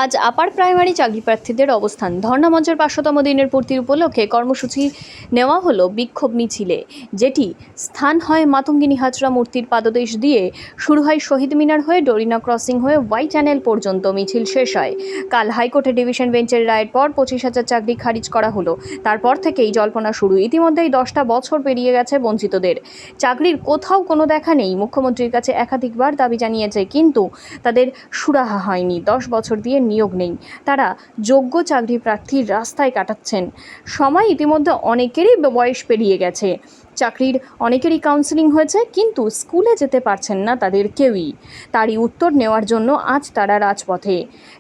আজ upper primary চাকরি প্রার্থীদের অবস্থান ধর্ণা মঞ্চের ৫০০তম দিনের পূর্তি উপলক্ষে কর্মসূচি নেওয়া হলো বিক্ষোভ মিছিলে, যেটি স্থান হয় মাতঙ্গিনী হাজরা মূর্তির পাদদেশ দিয়ে শুরু হয় শহীদ মিনার হয়ে ডোরিনা ক্রসিং হয়ে ওয়াই চ্যানেল পর্যন্ত মিছিল শেষ হয়। কাল হাইকোর্টের ডিভিশন বেঞ্চের রায়ের পর ২৫,০০০ চাকরি খারিজ করা হলো। তারপর থেকেই জল্পনা শুরু। ইতিমধ্যেই ১০টা বছর পেরিয়ে গেছে বঞ্চিতদের। চাকরির কোথাও কোনো দেখা নেই। মুখ্যমন্ত্রীর কাছে একাধিকবার দাবি জানিয়েছে, কিন্তু তাদের সুরাহা হয়নি। ১০ বছর দিয়ে নিয়োগ নেই। তারা যোগ্য চাকরি প্রার্থীর রাস্তায় কাটাচ্ছেন। সময় ইতিমধ্যে অনেকেরই বয়স পেরিয়ে গেছে। চাকরির অনেকেরই কাউন্সেলিং হয়েছে, কিন্তু স্কুলে যেতে পারছেন না তাদের কেউই। তারই উত্তর নেওয়ার জন্য আজ তারা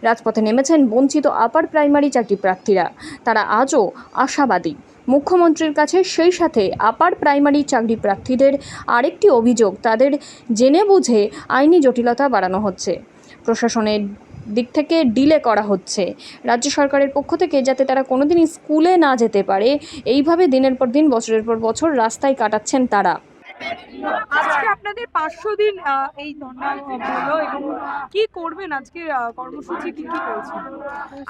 রাজপথে নেমেছেন বঞ্চিত আপার প্রাইমারি চাকরি প্রার্থীরা। তারা আজও আশাবাদী। মুখ্যমন্ত্রীর কাছে সেই সাথে আপার প্রাইমারি চাকরি প্রার্থীদের আরেকটি অভিযোগ, তাদের জেনে বুঝে আইনি জটিলতা বাড়ানো হচ্ছে। প্রশাসনের দিক থেকে ডিলে করা হচ্ছে। রাজ্য সরকারের পক্ষ থেকে যাতে তারা কোনোদিনই স্কুলে না যেতে পারে, এইভাবে দিনের পর দিন বছরের পর বছর রাস্তায় কাটাচ্ছেন তারা। আজকে আপনাদের ৫০০ দিন এই ধর্ণা হলো এবং কি করবেন আজকে কর্মসূচি কি করেছেন?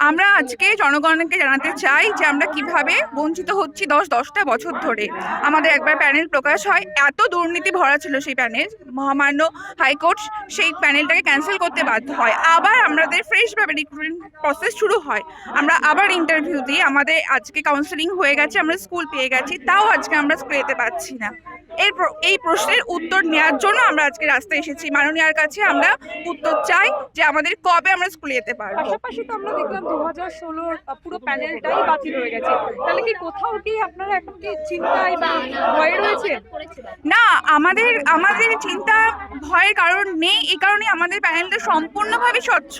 আমরা আজকে জনগণকে জানাতে চাই যে আমরা কিভাবে বঞ্চিত হচ্ছি 10টা বছর ধরে। আমাদের একবার প্যানেল প্রকাশ হয়, এত দুর্নীতি ভরা ছিল সেই প্যানেল, মহামান্য হাইকোর্ট সেই প্যানেলটাকে ক্যান্সেল করতে বাধ্য হয়। আবার আমাদের ফ্রেশভাবে রিক্রুটমেন্ট প্রসেস শুরু হয়। আমরা আবার ইন্টারভিউ দিই, আমাদের আজকে কাউন্সেলিং হয়ে গেছে, আমরা স্কুল পেয়ে গেছি, তাও আজকে আমরা স্কুলে যেতে পারছি না। এই প্রশ্নের উত্তর নেওয়ার জন্য আমরা আজকে রাস্তায় এসেছি। মাননীয়ার কাছে আমরা উত্তর চাই যে আমাদের কবে আমরা স্কুলে যেতে পারবো। পাশাপাশি তো আমরা দেখলাম ২০১৬ পুরো প্যানেলটাই বাতিল হয়ে গেছে। তাহলে কি কোথাও কি আপনারা এখন কি চিন্তায় বা ভয়ে রয়েছে? না, আমাদের চিন্তা ভয়ের কারণ নেই। এই কারণে আমাদের প্যানেলটা সম্পূর্ণভাবে স্বচ্ছ।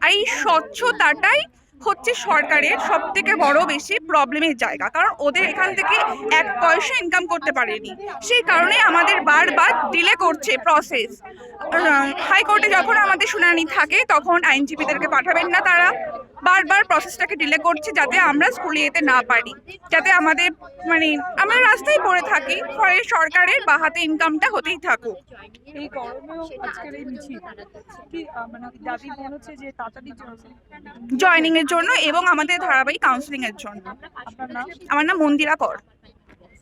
আর এই স্বচ্ছতাটাই হচ্ছে সরকারের সব থেকে বড় বেশি প্রবলেমের জায়গা, কারণ ওদের এখান থেকে ১ পয়সা ইনকাম করতে পারেনি। সেই কারণে আমাদের বারবার ডিলে করছে প্রসেস। হাইকোর্টে যখন আমাদের শুনানি থাকে তখন আইনজীবীদেরকে পাঠাবেন না, তারা বারবার প্রসেসটাকে ডিলে করছে যাতে আমরা স্কুলে যেতে না পারি, যাতে আমাদের আমরা রাস্তায় পড়ে থাকি, ফলে সরকারের বাহাতে ইনকামটা হতেই থাকুক। এই গরমেও আজকের এই মিছিল কি দাবি মনে হচ্ছে যে তাড়াতাড়ি জয়েনিং এর জন্য এবং আমাদের ধারাবাহিক কাউন্সিলিং এর জন্য। আপনার নাম? আমার নাম মন্দিরা কর।